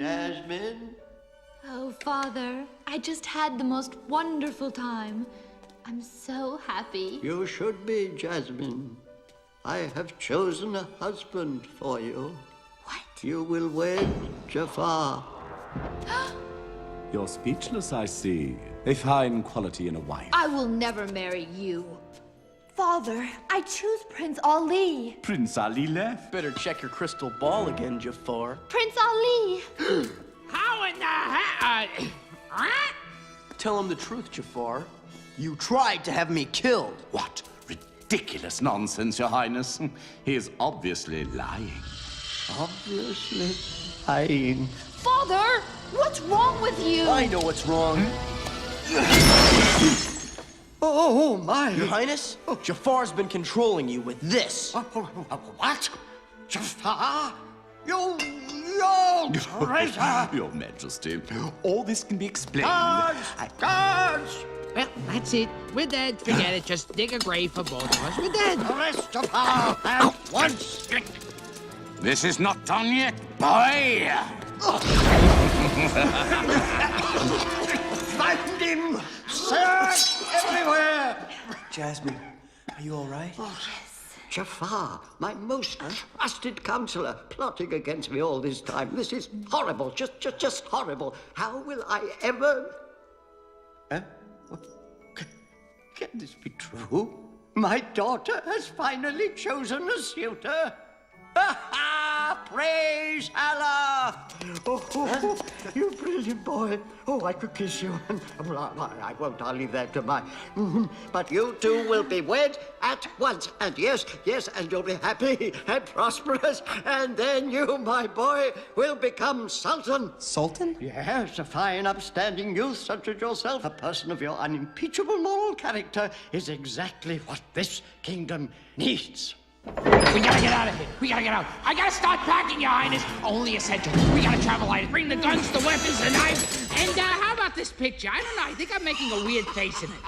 Jasmine? Oh, Father, I just had the most wonderful time. I'm so happy. You should be, Jasmine. I have chosen a husband for you. What? You will wed Jafar. You're speechless, I see. A fine quality in a wife. I will never marry you. Father, I choose Prince Ali. Prince Ali left. Better check your crystal ball again, Jafar. Prince Ali! How in the hell? Tell him the truth, Jafar. You tried to have me killed. What ridiculous nonsense, Your Highness. He is obviously lying. Obviously lying. Father, what's wrong with you? I know what's wrong. Oh, my. Your Highness, Jafar's been controlling you with this. What? Jafar? You traitor! Your Majesty, all this can be explained. Guards! Well, that's it. We're dead. Forget it. Just dig a grave for both of us. We're dead. Arrest Jafar at once! This is not done yet, boy! Find him! Search everywhere! Jasmine, are you all right? Jafar, my most trusted counselor, plotting against me all this time. This is horrible, just horrible. How will I ever... Can this be true? My daughter has finally chosen a suitor. Praise Allah! Oh, you brilliant boy. Oh, I could kiss you. Well, I won't. I'll leave that to my... But you two will be wed at once. And yes, and you'll be happy and prosperous. And then you, my boy, will become Sultan. Sultan? Yes, a fine, upstanding youth such as yourself, a person of your unimpeachable moral character, is exactly what this kingdom needs. We gotta get out of here. We gotta get out. I gotta start packing, Your Highness. Only essential. We gotta travel light. Bring the guns, the weapons, the knife. And how about this picture? I don't know. I think I'm making a weird face in it.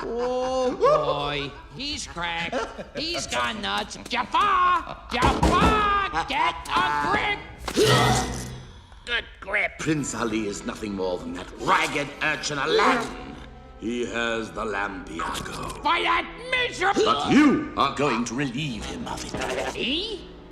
Oh, boy. He's cracked. He's gone nuts. Jafar! Jafar! Get a grip! Good grip. Prince Ali is nothing more than that ragged urchin Aladdin. He has the Lampiago. By that miserable... But you are going to relieve him of it. Me?